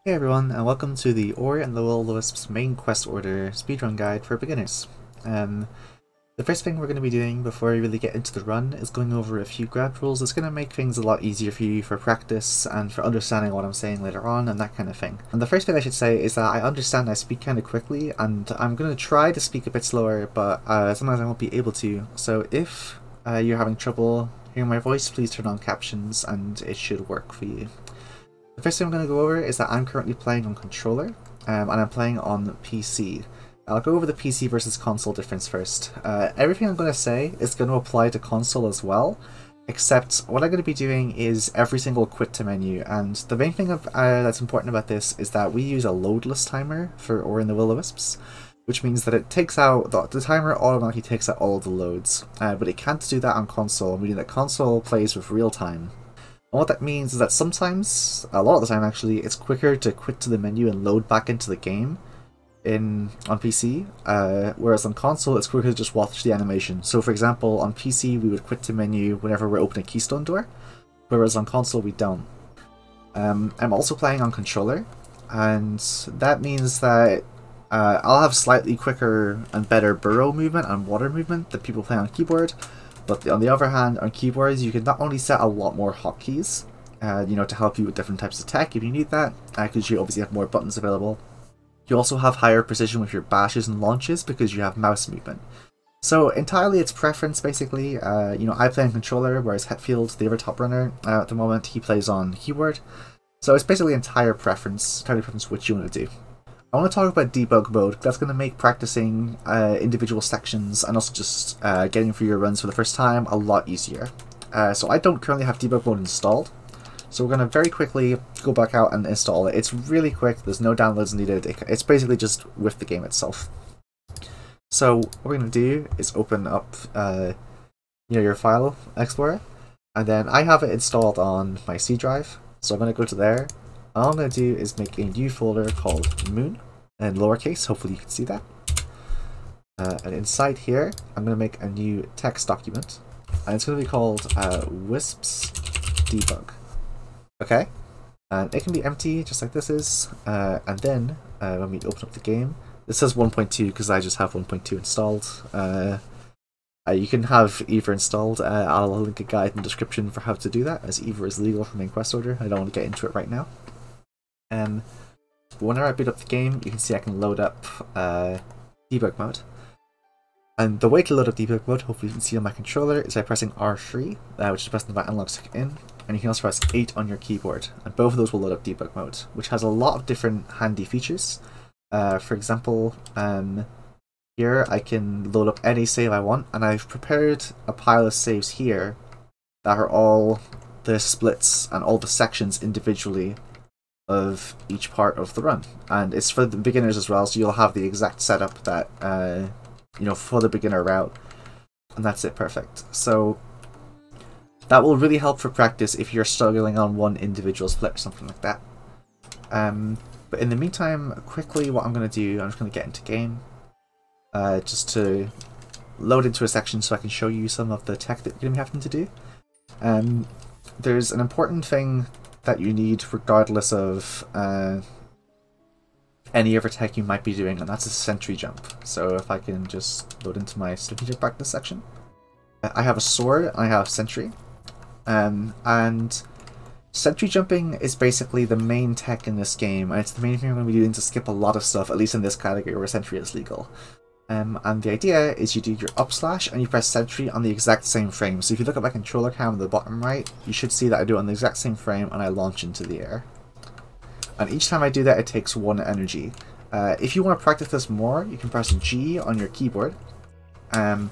Hey everyone, and welcome to the Ori and the Will of the Wisps main quest order speedrun guide for beginners. The first thing we're going to be doing before we really get into the run is going over a few ground rules. It's going to make things a lot easier for you for practice and for understanding what I'm saying later on and that kind of thing. And the first thing I should say is that I understand I speak kind of quickly and I'm going to try to speak a bit slower, but sometimes I won't be able to. So if you're having trouble hearing my voice, please turn on captions and it should work for you. The first thing I'm going to go over is that I'm currently playing on controller, and I'm playing on PC. I'll go over the PC versus console difference first. Everything I'm going to say is going to apply to console as well, except what I'm going to be doing is every single quit to menu, and the main thing that's important about this is that we use a loadless timer for Ori and the Will-O-Wisps, which means that it takes out, the timer automatically takes out all of the loads, but it can't do that on console, meaning that console plays with real time. And what that means is that sometimes, a lot of the time actually, it's quicker to quit to the menu and load back into the game on PC, whereas on console it's quicker to just watch the animation. So for example, on PC we would quit to menu whenever we're opening a keystone door, whereas on console we don't. I'm also playing on controller, and that means that I'll have slightly quicker and better burrow movement and water movement than people play on keyboard. But on the other hand, on keyboards, you can not only set a lot more hotkeys, to help you with different types of tech if you need that, because you obviously have more buttons available. You also have higher precision with your bashes and launches because you have mouse movement. So entirely it's preference, basically. I play on controller, whereas Hetfield, the other top runner at the moment, he plays on keyboard. So it's basically entirely preference which you want to do. I want to talk about debug mode. That's going to make practicing individual sections and also just getting through your runs for the first time a lot easier. So I don't currently have debug mode installed, so we're going to very quickly go back out and install it. It's really quick, there's no downloads needed, it's basically just with the game itself. So what we're going to do is open up your file explorer, and then I have it installed on my C drive, so I'm going to go to there. All I'm going to do is make a new folder called Moon, in lowercase, hopefully you can see that. And inside here, I'm going to make a new text document, and it's going to be called Wisps Debug. Okay? And it can be empty, just like this is, and then when we open up the game, this says 1.2 because I just have 1.2 installed. You can have Eva installed. I'll link a guide in the description for how to do that, as Eva is legal for main quest order. I don't want to get into it right now. But whenever I boot up the game, you can see I can load up debug mode. And the way to load up debug mode, hopefully you can see on my controller, is by pressing R3, which is pressing the analog stick in, and you can also press 8 on your keyboard, and both of those will load up debug mode, which has a lot of different handy features. For example, here I can load up any save I want, and I've prepared a pile of saves here that are all the splits and all the sections individually of each part of the run, and it's for the beginners as well, so you'll have the exact setup that for the beginner route, and that's it, perfect. So that will really help for practice if you're struggling on one individual split or something like that. But in the meantime, quickly what I'm going to do, I'm just going to get into game just to load into a section so I can show you some of the tech that you're going to be having to do. There's an important thing that you need regardless of any other tech you might be doing, and that's a sentry jump. So if I can just load into my strategic practice section. I have a sword, and I have sentry. And sentry jumping is basically the main tech in this game, and it's the main thing I'm going to be doing to skip a lot of stuff, at least in this category where sentry is legal. And the idea is you do your up slash and you press sentry on the exact same frame. So if you look at my controller cam on the bottom right, you should see that I do it on the exact same frame and I launch into the air. And each time I do that, it takes 1 energy. If you want to practice this more, you can press G on your keyboard, and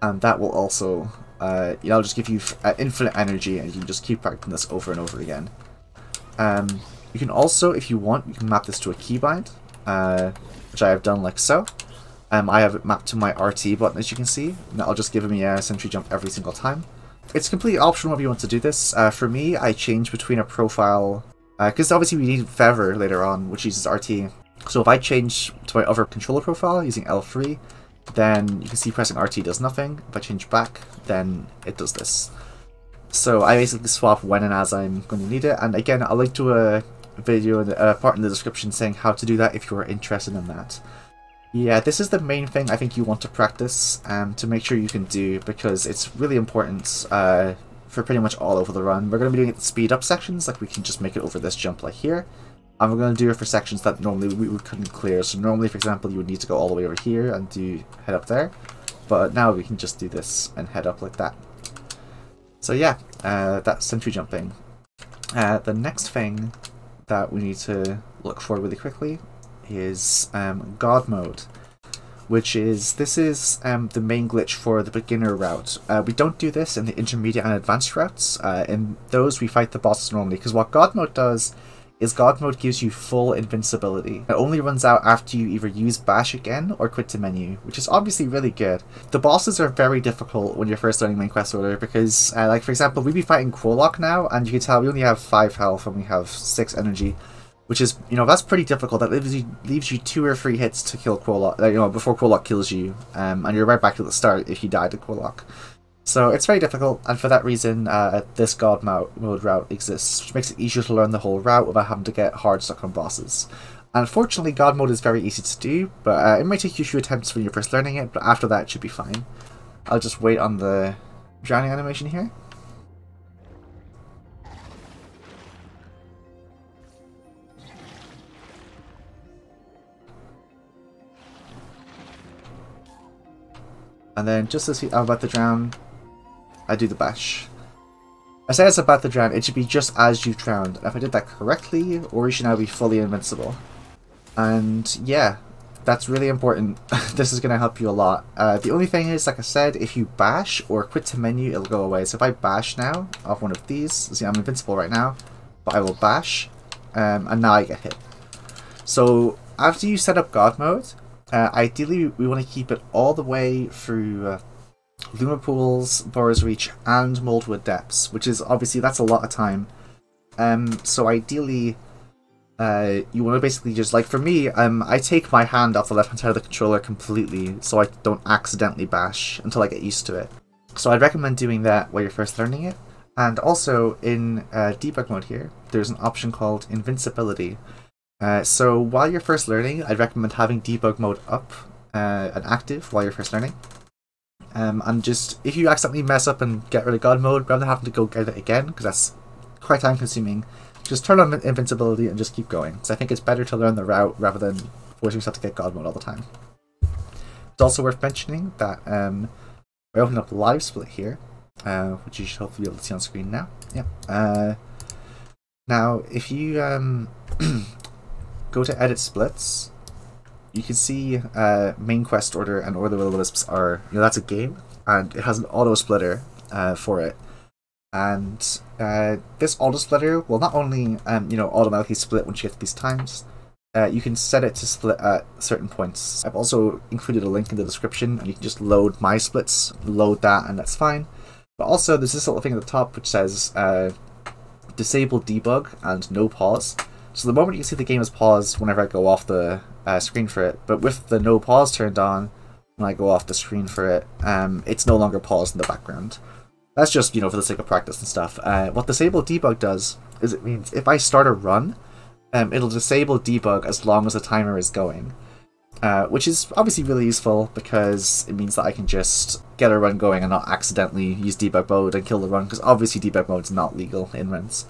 that will also it'll just give you infinite energy, and you can just keep practicing this over and over again. You can also, if you want, you can map this to a keybind, which I have done like so. I have it mapped to my RT button, as you can see, and that'll just give me a sentry jump every single time. It's completely optional if you want to do this. For me, I change between a profile, because obviously we need Feather later on, which uses RT. So if I change to my other controller profile using L3, then you can see pressing RT does nothing. If I change back, then it does this. So I basically swap when and as I'm going to need it. And again, I'll link to a video, part in the description saying how to do that if you are interested in that. Yeah, this is the main thing I think you want to practice to make sure you can do, because it's really important for pretty much all over the run. We're going to be doing it in speed up sections, like we can just make it over this jump like here. And we're going to do it for sections that normally we couldn't clear. So normally, for example, you would need to go all the way over here and head up there. But now we can just do this and head up like that. So yeah, that's sentry jumping. The next thing that we need to look for really quickly is God Mode, which is, this is the main glitch for the beginner route. We don't do this in the intermediate and advanced routes. In those we fight the bosses normally, because what God Mode does is God Mode gives you full invincibility. It only runs out after you either use bash again or quit the menu, which is obviously really good. The bosses are very difficult when you're first learning main quest order, because like for example, we'd be fighting Quolock now, and you can tell we only have 5 health and we have 6 energy. Which is, you know, that's pretty difficult. That leaves you 2 or 3 hits to kill Quolock, you know, before Quolock kills you, and you're right back to the start if you die to Quolock. So it's very difficult, and for that reason, this God Mode route exists, which makes it easier to learn the whole route without having to get hard stuck on bosses. And unfortunately, God Mode is very easy to do, but it might take you a few attempts when you're first learning it, but after that it should be fine. I'll just wait on the drowning animation here. And then just as I'm about to drown, I do the bash. I say it's about to drown, it should be just as you've drowned. And if I did that correctly, Ori should now be fully invincible. And yeah, that's really important. This is going to help you a lot. The only thing is, like I said, if you bash or quit to menu, it'll go away. So if I bash now off one of these, see I'm invincible right now, but I will bash, and now I get hit. So after you set up God Mode, ideally we want to keep it all the way through Luma Pools, Bora's Reach, and Moldwood Depths, which is obviously, that's a lot of time. So ideally, you want to basically just, like for me, I take my hand off the left hand side of the controller completely so I don't accidentally bash until I get used to it. So I'd recommend doing that while you're first learning it. And also in debug mode here, there's an option called invincibility. So while you're first learning, I'd recommend having debug mode up and active while you're first learning. And just, if you accidentally mess up and get rid of God Mode, rather than having to go get it again, because that's quite time consuming, just turn on invincibility and just keep going. So I think it's better to learn the route rather than forcing yourself to get God Mode all the time. It's also worth mentioning that I opened up Live Split here, which you should hopefully be able to see on screen now. Yeah. Now, if you go to Edit Splits, you can see main quest order and Order the Will-O-Wisps are, you know, that's a game, and it has an auto splitter for it. And this auto splitter will not only you know, automatically split once you get to these times, you can set it to split at certain points. I've also included a link in the description, and you can just load my splits, load that, and that's fine. But also there's this little thing at the top which says disable debug and no pause. So the moment you can see the game is paused whenever I go off the screen for it, but with the no pause turned on when I go off the screen for it, it's no longer paused in the background. That's just, you know, for the sake of practice and stuff. What disable debug does is it means if I start a run, it'll disable debug as long as the timer is going. Which is obviously really useful because it means that I can just get a run going and not accidentally use debug mode and kill the run, because obviously debug mode is not legal in runs.